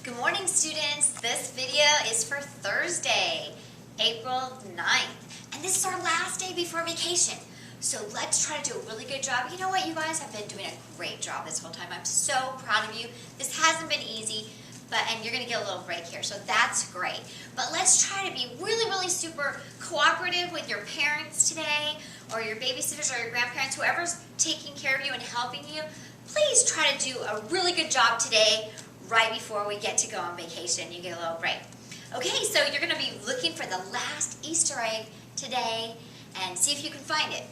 Good morning, students. This video is for Thursday, April 9th. And this is our last day before vacation. So let's try to do a really good job. You know what? You guys have been doing a great job this whole time. I'm so proud of you. This hasn't been easy, and you're going to get a little break here, so that's great. But let's try to be really super cooperative with your parents today, or your babysitters, or your grandparents, whoever's taking care of you and helping you. Please try to do a really good job today, right before we get to go on vacation. You get a little break. Okay, so you're going to be looking for the last Easter egg today and see if you can find it.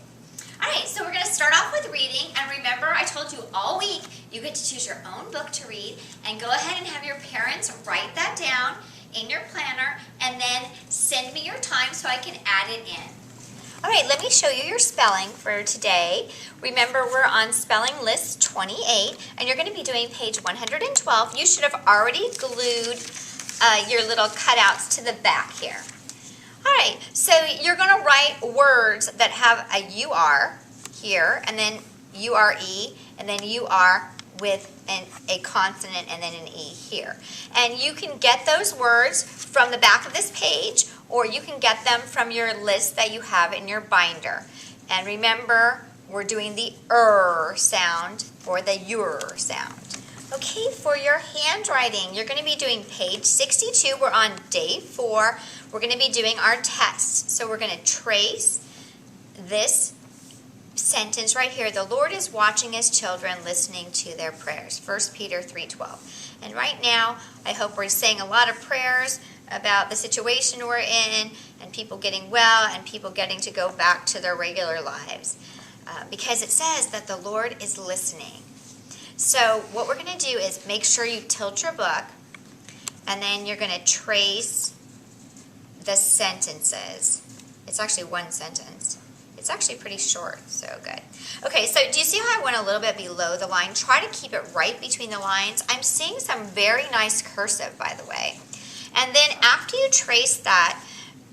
Alright, so we're going to start off with reading, and remember I told you all week you get to choose your own book to read, and go ahead and have your parents write that down in your planner and then send me your time so I can add it in. Alright, let me show you your spelling for today. Remember, we're on spelling list 28, and you're going to be doing page 112. You should have already glued your little cutouts to the back here. Alright, so you're going to write words that have a UR here, and then URE, and then UR with a consonant and then an E here. And you can get those words from the back of this page, or you can get them from your list that you have in your binder. And remember, we're doing the sound or the UR sound. Okay, for your handwriting, you're going to be doing page 62. We're on day 4. We're going to be doing our test. So we're going to trace this sentence right here. The Lord is watching his children, listening to their prayers. 1 Peter 3:12. And right now, I hope we're saying a lot of prayers about the situation we're in, and people getting well, and people getting to go back to their regular lives. Because it says that the Lord is listening. So what we're going to do is make sure you tilt your book, and then you're going to trace the sentences. It's actually one sentence. It's actually pretty short, so good. Okay, so do you see how I went a little bit below the line? Try to keep it right between the lines. I'm seeing some very nice cursive, by the way. And then after you trace that,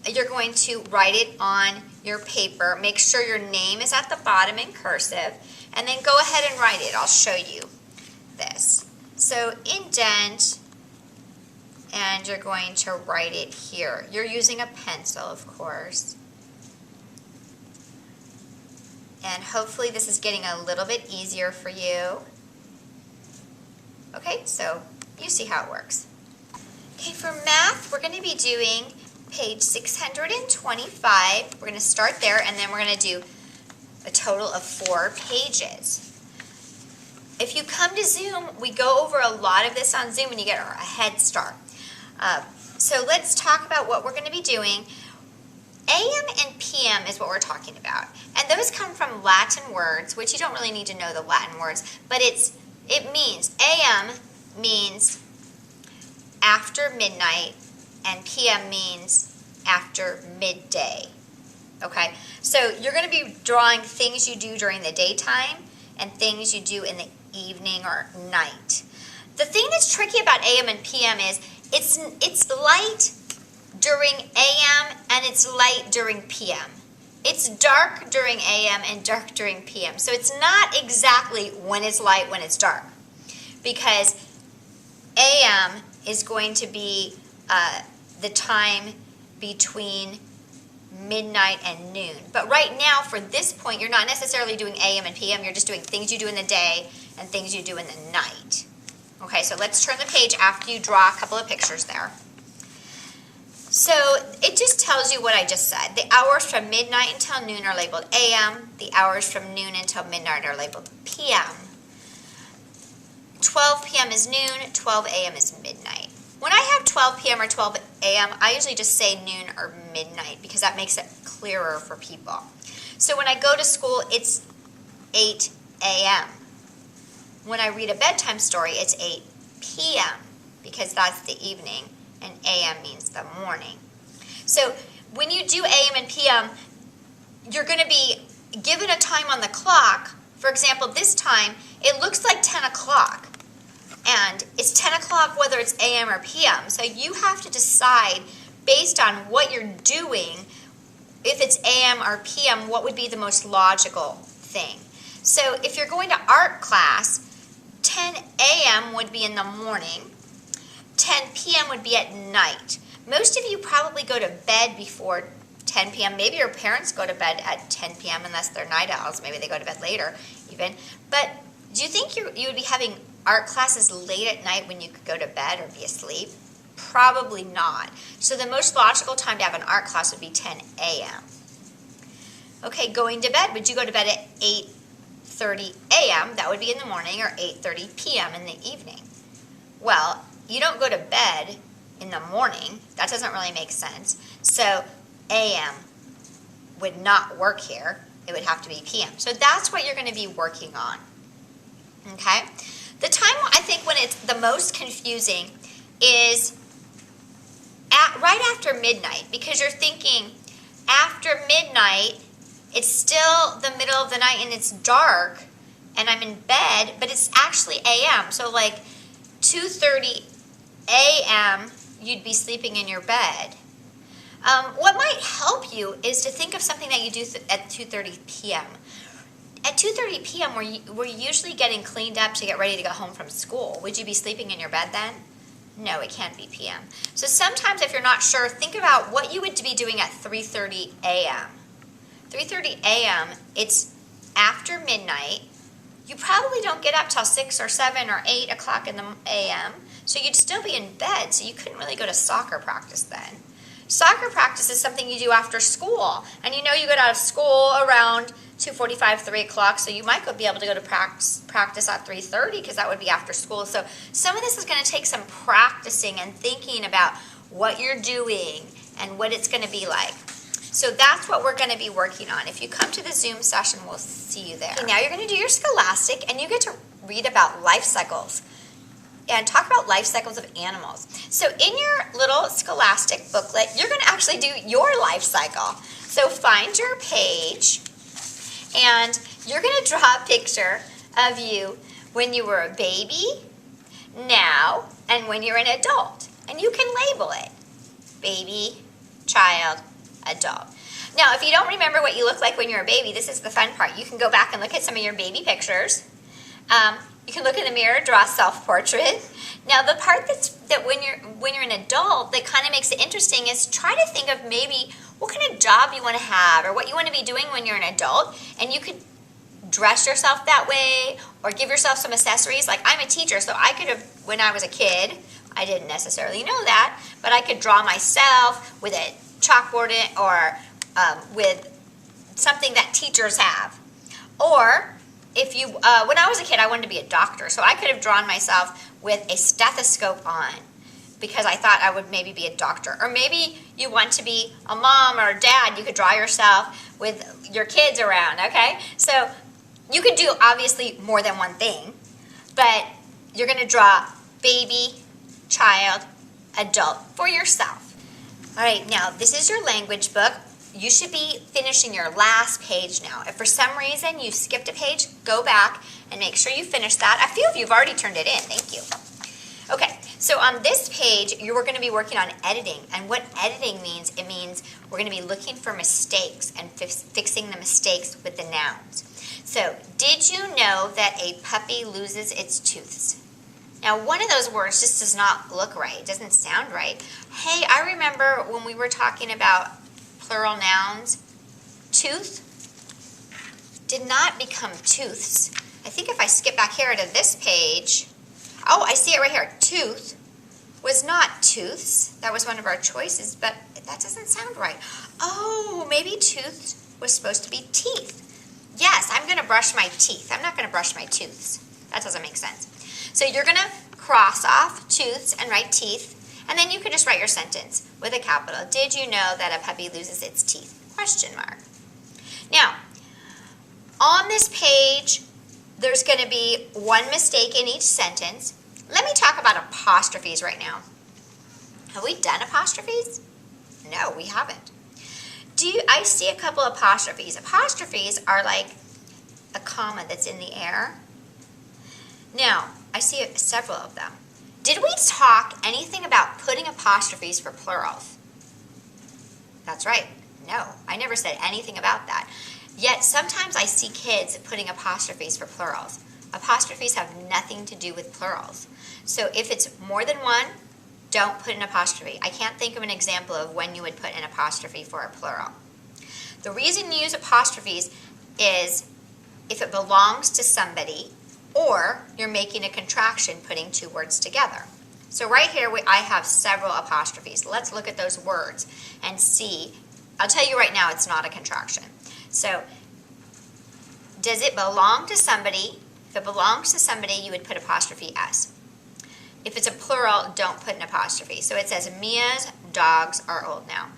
you're going to write it on your paper. Make sure your name is at the bottom in cursive, and then go ahead and write it. I'll show you this. So indent, and you're going to write it here. You're using a pencil, of course. And hopefully this is getting a little bit easier for you. Okay, so you see how it works. Okay, for math, we're going to be doing page 625. We're going to start there, and then we're going to do a total of 4 pages. If you come to Zoom, we go over a lot of this on Zoom, and you get a head start. So let's talk about what we're going to be doing. AM and PM is what we're talking about. And those come from Latin words, which you don't really need to know the Latin words, but it means, AM means after midnight, and PM means after midday. Okay, so you're going to be drawing things you do during the daytime and things you do in the evening or night. The thing that's tricky about AM and PM is it's light during AM and it's light during PM. It's dark during AM and dark during PM. So it's not exactly when it's light, when it's dark, because AM is going to be the time between midnight and noon. But right now, for this point, you're not necessarily doing AM and PM. You're just doing things you do in the day and things you do in the night. Okay, so let's turn the page after you draw a couple of pictures there. So it just tells you what I just said. The hours from midnight until noon are labeled AM. The hours from noon until midnight are labeled PM. 12 p.m. is noon, 12 a.m. is midnight. When I have 12 p.m. or 12 a.m., I usually just say noon or midnight because that makes it clearer for people. So when I go to school, it's 8 a.m. When I read a bedtime story, it's 8 p.m. because that's the evening, and a.m. means the morning. So when you do a.m. and p.m., you're going to be given a time on the clock. For example, this time, it looks like 10 o'clock. And it's 10 o'clock whether it's a.m. or p.m. So you have to decide based on what you're doing, if it's a.m. or p.m., what would be the most logical thing. So if you're going to art class, 10 a.m. would be in the morning, 10 p.m. would be at night. Most of you probably go to bed before 10 p.m. Maybe your parents go to bed at 10 p.m. unless they're night owls. Maybe they go to bed later even. But do you think you would be having art classes late at night when you could go to bed or be asleep? Probably not. So the most logical time to have an art class would be 10 a.m. Okay, going to bed. Would you go to bed at 8:30 a.m.? That would be in the morning, or 8:30 p.m. in the evening. Well, you don't go to bed in the morning. That doesn't really make sense. So a.m. would not work here. It would have to be p.m. So that's what you're going to be working on. Okay? The time I think when it's the most confusing is right after midnight, because you're thinking after midnight, it's still the middle of the night and it's dark and I'm in bed, but it's actually a.m. So like 2:30 a.m. you'd be sleeping in your bed. What might help you is to think of something that you do at 2:30 p.m. At 2:30 p.m. we're usually getting cleaned up to get ready to go home from school. Would you be sleeping in your bed then? No, it can't be p.m. So sometimes if you're not sure, think about what you would be doing at 3:30 a.m. 3:30 a.m., it's after midnight. You probably don't get up till 6 or 7 or 8 o'clock in the a.m., so you'd still be in bed, so you couldn't really go to soccer practice then. Soccer practice is something you do after school, and you know you get out of school around 2:45, 3 o'clock, so you might be able to go to practice at 3:30 because that would be after school. So some of this is going to take some practicing and thinking about what you're doing and what it's going to be like. So that's what we're going to be working on. If you come to the Zoom session, we'll see you there. Okay, now you're going to do your Scholastic, and you get to read about life cycles and talk about life cycles of animals. So in your little Scholastic booklet, you're going to actually do your life cycle. So find your page, and you're going to draw a picture of you when you were a baby, now, and when you're an adult. And you can label it. Baby, child, adult. Now, if you don't remember what you look like when you're a baby, this is the fun part. You can go back and look at some of your baby pictures. You can look in the mirror, draw a self-portrait. Now, the part that when you're an adult that kind of makes it interesting is try to think of maybe what kind of job you want to have or what you want to be doing when you're an adult. And you could dress yourself that way or give yourself some accessories. Like I'm a teacher, so I could have, when I was a kid, I didn't necessarily know that, but I could draw myself with a chalkboard or with something that teachers have. Or if you, when I was a kid, I wanted to be a doctor, so I could have drawn myself with a stethoscope on because I thought I would maybe be a doctor. Or maybe you want to be a mom or a dad, you could draw yourself with your kids around, okay? So you could do obviously more than one thing, but you're going to draw baby, child, adult for yourself. All right, now this is your language book. You should be finishing your last page now. If for some reason you skipped a page, go back and make sure you finish that. A few of you have already turned it in. Thank you. Okay, so on this page, you're going to be working on editing. And what editing means, it means we're going to be looking for mistakes and fixing the mistakes with the nouns. So, did you know that a puppy loses its tooths? Now, one of those words just does not look right. It doesn't sound right. Hey, I remember when we were talking about plural nouns, tooth did not become tooths. I think if I skip back here to this page, oh, I see it right here. Tooth was not tooths. That was one of our choices, but that doesn't sound right. Oh, maybe tooth was supposed to be teeth. Yes, I'm going to brush my teeth. I'm not going to brush my tooths. That doesn't make sense. So you're going to cross off tooths and write teeth, and then you can just write your sentence with a capital. Did you know that a puppy loses its teeth? Question mark. Now, on this page, there's going to be one mistake in each sentence. Let me talk about apostrophes right now. Have we done apostrophes? No, we haven't. I see a couple apostrophes. Apostrophes are like a comma that's in the air. Now, I see several of them. Did we talk anything about putting apostrophes for plurals? That's right. No, I never said anything about that. Yet sometimes I see kids putting apostrophes for plurals. Apostrophes have nothing to do with plurals. So if it's more than one, don't put an apostrophe. I can't think of an example of when you would put an apostrophe for a plural. The reason you use apostrophes is if it belongs to somebody or you're making a contraction putting two words together. So right here I have several apostrophes. Let's look at those words and see. I'll tell you right now it's not a contraction. So does it belong to somebody? If it belongs to somebody, you would put apostrophe S. If it's a plural, don't put an apostrophe. So it says, Mia's dogs are old now.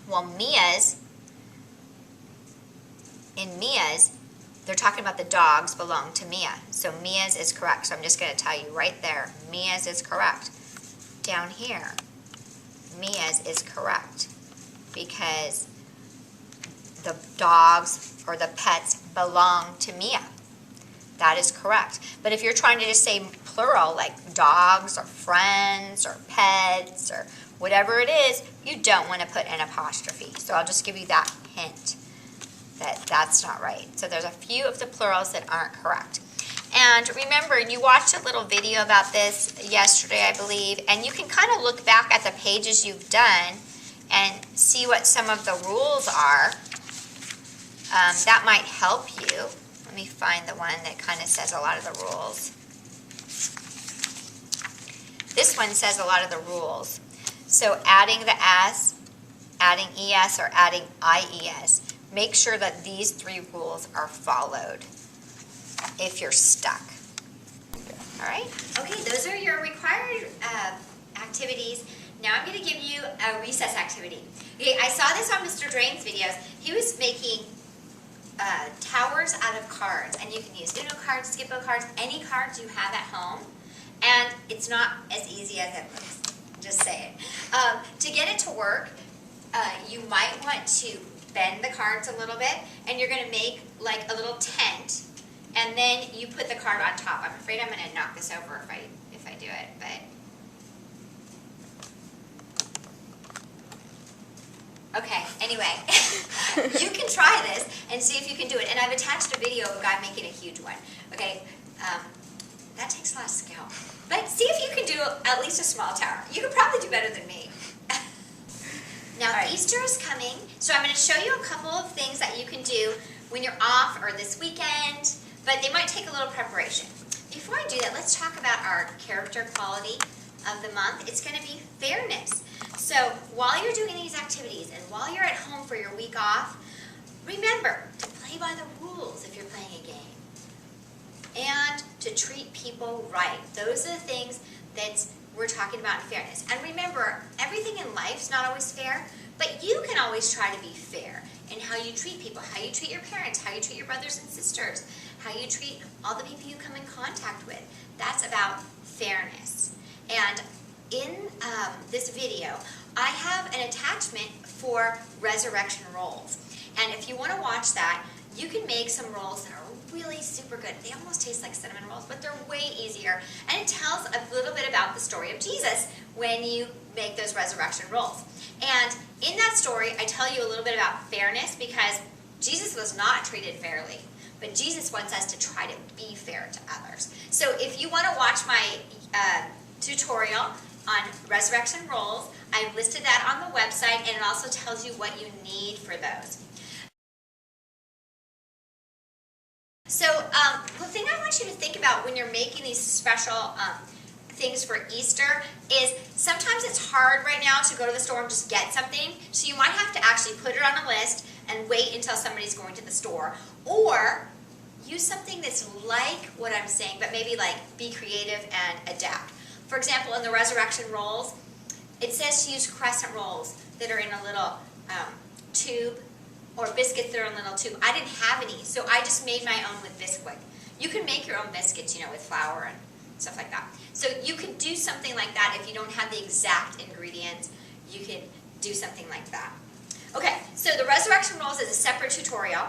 Well, in Mia's, they're talking about the dogs belong to Mia. So Mia's is correct. So I'm just going to tell you right there, Mia's is correct. Down here, Mia's is correct because the dogs or the pets belong to Mia. That is correct. But if you're trying to just say plural, like dogs or friends or pets or whatever it is, you don't want to put an apostrophe. So I'll just give you that hint that that's not right. So there's a few of the plurals that aren't correct. And remember, you watched a little video about this yesterday, I believe, and you can kind of look back at the pages you've done and see what some of the rules are. That might help you. Let me find the one that kind of says a lot of the rules. This one says a lot of the rules. So adding the S, adding ES, or adding IES. Make sure that these three rules are followed if you're stuck. All right? Okay, those are your required activities. Now I'm going to give you a recess activity. Okay, I saw this on Mr. Drain's videos. He was making towers out of cards, and you can use Uno cards, Skippo cards, any cards you have at home, and it's not as easy as it looks. Just saying. To get it to work, you might want to bend the cards a little bit, and you're going to make like a little tent, and then you put the card on top. I'm afraid I'm going to knock this over if I do it, but okay, anyway, you can try this and see if you can do it. And I've attached a video of a guy making a huge one. Okay, that takes a lot of skill. But see if you can do at least a small tower. You could probably do better than me. Now, right. Easter is coming, so I'm going to show you a couple of things that you can do when you're off or this weekend, but they might take a little preparation. Before I do that, let's talk about our character quality of the month. It's going to be fairness. So while you're doing these activities and while you're at home for your week off, remember to play by the rules if you're playing a game and to treat people right. Those are the things that we're talking about in fairness. And remember, everything in life is not always fair, but you can always try to be fair in how you treat people, how you treat your parents, how you treat your brothers and sisters, how you treat all the people you come in contact with. That's about fairness. And in this video, I have an attachment for resurrection rolls. And if you want to watch that, you can make some rolls that are really super good. They almost taste like cinnamon rolls, but they're way easier. And it tells a little bit about the story of Jesus when you make those resurrection rolls. And in that story, I tell you a little bit about fairness because Jesus was not treated fairly. But Jesus wants us to try to be fair to others. So if you want to watch my tutorial on resurrection rolls, I've listed that on the website, and it also tells you what you need for those. So the thing I want you to think about when you're making these special things for Easter is sometimes it's hard right now to go to the store and just get something, so you might have to actually put it on a list and wait until somebody's going to the store, or use something that's like what I'm saying, but maybe like be creative and adapt. For example, in the resurrection rolls, it says to use crescent rolls that are in a little tube, or biscuits that are in a little tube. I didn't have any, so I just made my own with Bisquick. You can make your own biscuits, with flour and stuff like that. So you could do something like that if you don't have the exact ingredients. You can do something like that. Okay, so the resurrection rolls is a separate tutorial.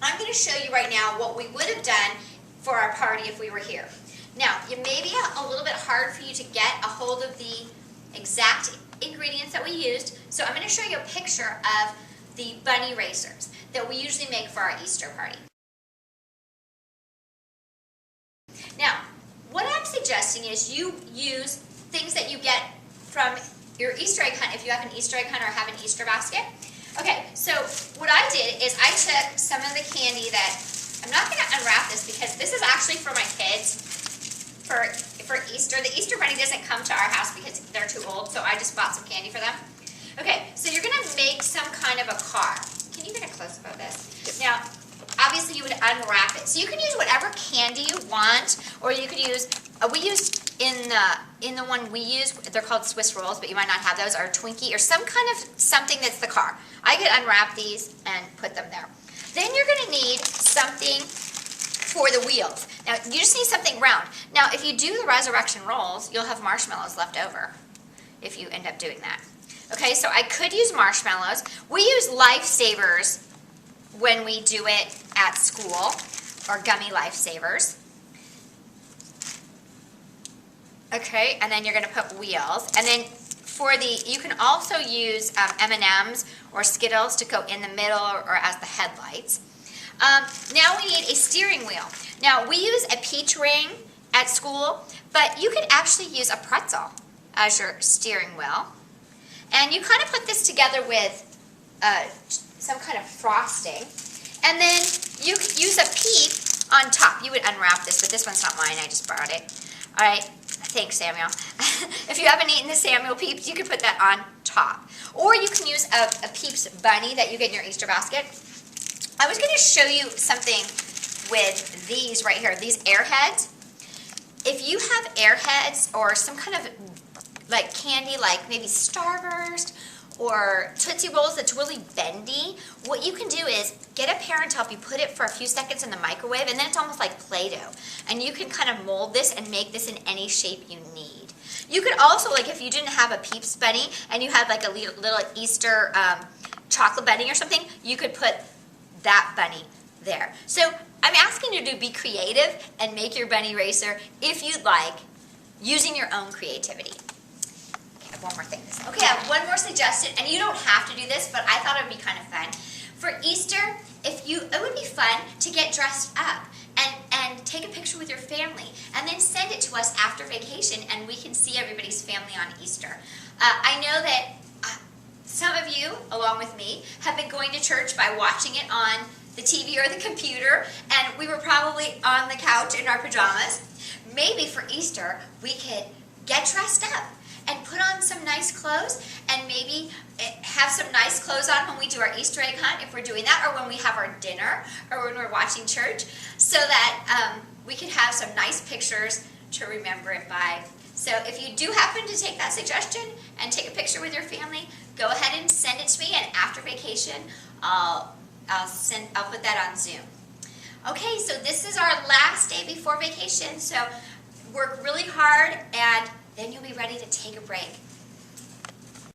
I'm going to show you right now what we would have done for our party if we were here. Now, it may be a little bit hard for you to get a hold of the exact ingredients that we used, so I'm going to show you a picture of the bunny racers that we usually make for our Easter party. Now, what I'm suggesting is you use things that you get from your Easter egg hunt if you have an Easter egg hunt or have an Easter basket. Okay, so what I did is I took some of the candy that, I'm not going to unwrap this because this is actually for my kids for Easter. The Easter bunny doesn't come to our house because they're too old, so I just bought some candy for them. Okay, so you're going to make some kind of a car. Can you get a close-up of this? Now, obviously you would unwrap it. So you can use whatever candy you want, or you could use, we used in the one we use, they're called Swiss rolls, but you might not have those, or Twinkie, or some kind of something that's the car. I could unwrap these and put them there. Then you're going to need something for the wheels. Now, you just need something round. Now, if you do the resurrection rolls, you'll have marshmallows left over if you end up doing that. Okay, so I could use marshmallows. We use Lifesavers when we do it at school, or gummy Lifesavers. Okay, and then you're going to put wheels. And then for the, you can also use M&Ms or Skittles to go in the middle or as the headlights. Now we need a steering wheel. Now we use a peach ring at school, but you could actually use a pretzel as your steering wheel. And you kind of put this together with some kind of frosting. And then you could use a peep on top. You would unwrap this, but this one's not mine. I just borrowed it. All right. Thanks, Samuel. If you haven't eaten the Samuel Peeps, you can put that on top. Or you can use a Peeps bunny that you get in your Easter basket. I was going to show you something with these right here, these airheads. If you have airheads or some kind of like candy, like maybe Starburst or Tootsie Rolls that's really bendy, what you can do is get a parent to help you put it for a few seconds in the microwave, and then it's almost like Play-Doh. And you can kind of mold this and make this in any shape you need. You could also, like if you didn't have a Peeps bunny and you had like a little Easter chocolate bunny or something, you could put that bunny there. So I'm asking you to be creative and make your bunny racer, if you'd like, using your own creativity. One more thing. Okay, I have one more suggestion, and you don't have to do this, but I thought it would be kind of fun. For Easter, it would be fun to get dressed up and take a picture with your family, and then send it to us after vacation, and we can see everybody's family on Easter. I know that some of you, along with me, have been going to church by watching it on the TV or the computer, and we were probably on the couch in our pajamas. Maybe for Easter, we could get dressed up and put on some nice clothes, and maybe have some nice clothes on when we do our Easter egg hunt, if we're doing that, or when we have our dinner, or when we're watching church, so that we can have some nice pictures to remember it by. So if you do happen to take that suggestion and take a picture with your family, go ahead and send it to me, and after vacation, I'll put that on Zoom. Okay, so this is our last day before vacation, so work really hard, and then you'll be ready to take a break.